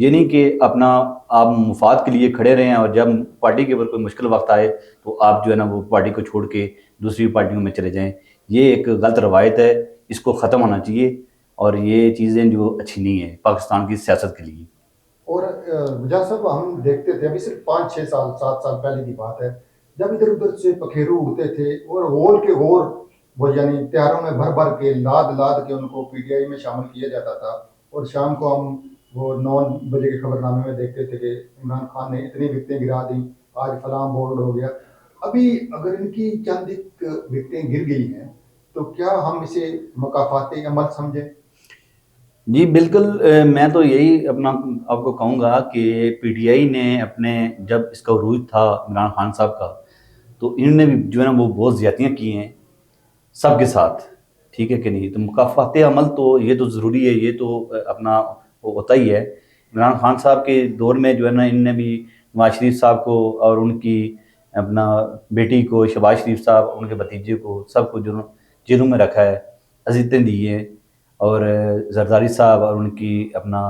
یہ نہیں کہ اپنا آپ مفاد کے لیے کھڑے رہیں اور جب پارٹی کے اوپر کوئی مشکل وقت آئے تو آپ جو ہے نا وہ پارٹی کو چھوڑ کے دوسری پارٹیوں میں چلے جائیں. یہ ایک غلط روایت ہے، اس کو ختم ہونا چاہیے، اور یہ چیزیں جو اچھی نہیں ہیں پاکستان کی سیاست کے لیے. اور مجاز صاحب ہم دیکھتے تھے ابھی صرف 5 6 سال 7 سال پہلے کی بات ہے، جب ادھر ادھر سے پکھیرو اڑتے تھے اور غور کے غور وہ یعنی تیاروں میں بھر بھر کے لاد لاد کے ان کو پی ٹی آئی میں شامل کیا جاتا تھا، اور شام کو ہم وہ 9 بجے کے خبر نامے میں دیکھتے تھے کہ عمران خان نے اتنی وکٹیں گرا دیں، آج فلاں بولڈ ہو گیا. ابھی اگر ان کی چند ایک وکٹیں گر گئی ہیں تو کیا ہم اسے مکافات عمل سمجھیں؟ جی بالکل، میں تو یہی اپنا آپ کو کہوں گا کہ پی ٹی آئی نے اپنے جب اس کا عروج تھا عمران خان صاحب کا، تو انہوں نے بھی جو ہے نا وہ بہت زیادتیاں کی ہیں سب کے ساتھ، ٹھیک ہے کہ نہیں. تو مکافات عمل تو یہ تو ضروری ہے، یہ تو اپنا وہ ہوتا ہی ہے. عمران خان صاحب کے دور میں جو ہے نا ان نے بھی نواز شریف صاحب کو اور ان کی اپنا بیٹی کو شہباز شریف صاحب، ان کے بھتیجے کو، سب کو جو جیلوں میں رکھا ہے، اذیتیں دی ہیں. اور زرداری صاحب اور ان کی اپنا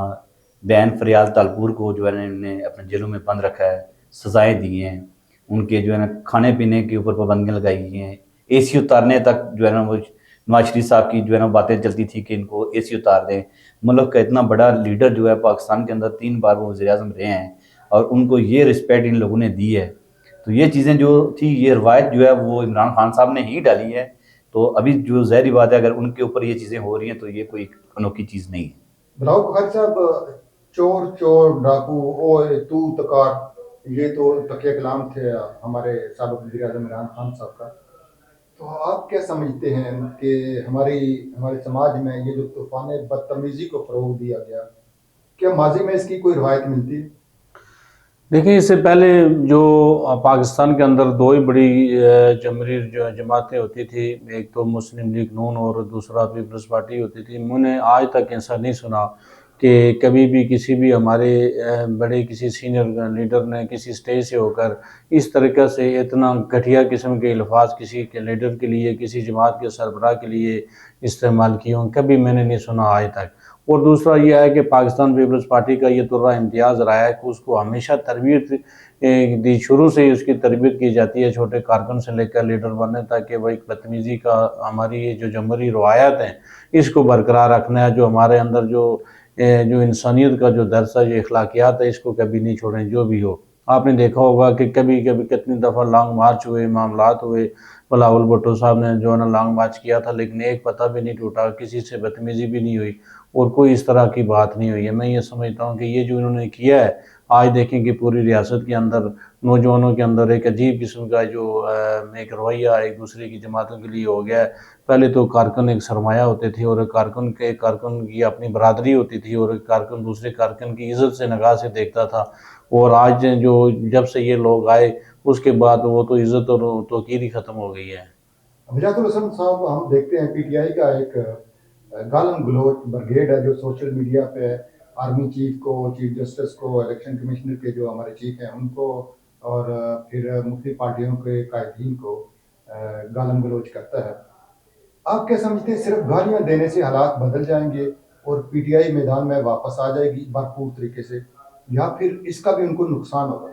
بہن فریال تالپور کو جو ہے نا انہوں نے اپنے جیلوں میں بند رکھا ہے، سزائیں دی ہیں. ان کے جو ہے نا کھانے پینے کے اوپر پابندیاں لگائی گئی ہیں، اے سی اتارنے تک جو ہے نا وہ نواز شریف صاحب کی جو ہے نا باتیں چلتی تھی کہ ان کو اے سی اتار دیں. ملک کا اتنا بڑا لیڈر جو ہے پاکستان کے اندر 3 بار وہ وزیر اعظم رہے ہیں، اور ان کو یہ رسپیکٹ ان لوگوں نے دی ہے. تو یہ چیزیں جو تھی، یہ روایت جو ہے وہ عمران خان صاحب نے ہی ڈالی ہے. تو ابھی جو ظاہری بات ہے اگر ان کے اوپر یہ چیزیں ہو رہی ہیں تو یہ کوئی انوکھی چیز نہیں ہے. بلاؤ بخاری صاحب، چور چور ڈاکو اوے تو تکار، یہ تو تقیہ کلام تھے ہمارے سابق وزیر اعظم عمران خان صاحب کا. تو آپ کیا سمجھتے ہیں کہ ہمارے سماج میں یہ جو طوفان بدتمیزی کو فروغ دیا گیا، کیا ماضی میں اس کی کوئی روایت ملتی ہے؟ دیکھیں، اس سے پہلے جو پاکستان کے اندر 2 ہی بڑی جمہوری جو جماعتیں ہوتی تھی، ایک تو مسلم لیگ نون اور دوسرا پیپلز پارٹی ہوتی تھی. میں نے آج تک ایسا نہیں سنا کہ کبھی بھی کسی بھی ہمارے بڑے کسی سینئر لیڈر نے کسی سٹیج سے ہو کر اس طریقے سے اتنا گھٹیا قسم کے الفاظ کسی کے لیڈر کے لیے، کسی جماعت کے سربراہ کے لیے استعمال کیے ہوں، کبھی میں نے نہیں سنا آج تک. اور دوسرا یہ ہے کہ پاکستان پیپلز پارٹی کا یہ طرح امتیاز رہا ہے کہ اس کو ہمیشہ تربیت دی، شروع سے ہی اس کی تربیت کی جاتی ہے چھوٹے کارکن سے لے کر لیڈر بننے تک، کہ وہ ایک بدتمیزی کا ہماری یہ جو جمہوری روایات ہیں اس کو برقرار رکھنا ہے. جو ہمارے اندر جو انسانیت کا جو درس ہے، جو اخلاقیات ہے، اس کو کبھی نہیں چھوڑیں جو بھی ہو. آپ نے دیکھا ہوگا کہ کبھی کتنی دفعہ لانگ مارچ ہوئے، معاملات ہوئے. بلاول بھٹو صاحب نے جو ہے نا لانگ مارچ کیا تھا، لیکن ایک پتہ بھی نہیں ٹوٹا، کسی سے بدتمیزی بھی نہیں ہوئی اور کوئی اس طرح کی بات نہیں ہوئی ہے. میں یہ سمجھتا ہوں کہ یہ جو انہوں نے کیا ہے، آج دیکھیں کہ پوری ریاست کے اندر نوجوانوں کے اندر ایک عجیب قسم کا جو ایک رویہ ایک دوسرے کی جماعتوں کے لیے ہو گیا ہے. پہلے تو کارکن ایک سرمایہ ہوتے تھے، اور کارکن کی اپنی برادری ہوتی تھی، اور کارکن دوسرے کارکن کی عزت سے نگاہ سے دیکھتا تھا. اور آج جب سے یہ لوگ آئے اس کے بعد وہ تو عزت اور توقیر ہی ختم ہو گئی ہے. حجات الحسن صاحب، ہم دیکھتے ہیں پی ٹی آئی کا ایک گالم گلوچ برگیڈ ہے جو سوشل میڈیا پہ آرمی چیف کو، چیف جسٹس کو، الیکشن کمیشنر کے جو ہمارے چیف ہیں ان کو، اور پھر مختلف پارٹیوں کے قائدین کو گالم گلوچ کرتا ہے. آپ کیا سمجھتے ہیں صرف گالیاں دینے سے حالات بدل جائیں گے اور پی ٹی آئی میدان میں واپس آ جائے گی بھرپور طریقے سے، یا پھر اس کا بھی ان کو نقصان ہوگا؟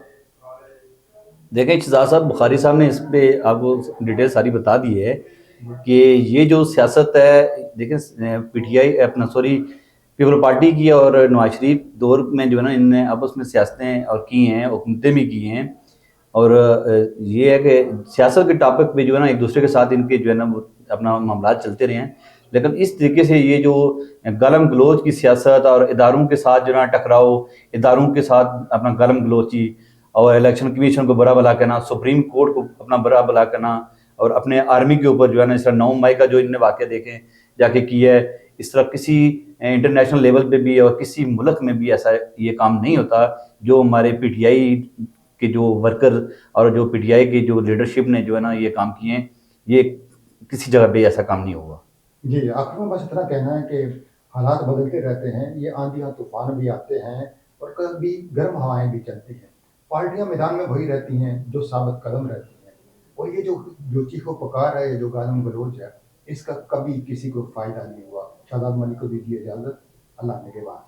دیکھیں شہزاد صاحب، بخاری صاحب نے اس پہ آپ کو ڈیٹیل ساری بتا دی ہے کہ یہ جو سیاست ہے، دیکھیں پی ٹی آئی اپنا پیپل پارٹی کی اور نواز شریف دور میں جو ہے نا ان نے آپس میں سیاستیں اور کی ہیں، حکومتیں بھی کی ہیں. اور یہ ہے کہ سیاست کے ٹاپک پہ جو ہے نا ایک دوسرے کے ساتھ ان کے جو ہے نا وہ اپنا معاملات چلتے رہے ہیں. لیکن اس طریقے سے یہ جو گالم گلوچ کی سیاست اور اداروں کے ساتھ جو ہے نا ٹکراؤ، اداروں کے ساتھ اپنا گالم گلوچی، اور الیکشن کمیشن کو برا بلا کہنا، سپریم کورٹ کو اپنا برا بلا کرنا، اور اپنے آرمی کے اوپر جو ہے نا اس طرح 9 مئی کا جو انہوں نے واقعہ دیکھیں جا کے کیا ہے، اس طرح کسی انٹرنیشنل لیول پہ بھی اور کسی ملک میں بھی ایسا یہ کام نہیں ہوتا. جو ہمارے پی ٹی آئی کے جو ورکر اور جو پی ٹی آئی کی جو لیڈرشپ نے جو ہے نا یہ کام کیے ہیں، یہ کسی جگہ پہ ایسا کام نہیں ہوگا. جی، آخر میں بس اتنا کہنا ہے کہ حالات بدلتے رہتے ہیں، یہ آندیاں طوفان بھی آتے ہیں اور کبھی گرم ہوائیں بھی چلتی ہیں. پارٹیاں میدان میں وہی رہتی ہیں جو ثابت قدم رہتی ہیں، اور یہ جو چیخو پکار ہے، یہ جو گالم گلوچ ہے، اس کا کبھی کسی کو فائدہ نہیں ہوا. شاداب ملک کو دیجیے اجازت. اللہ نے کے بعد.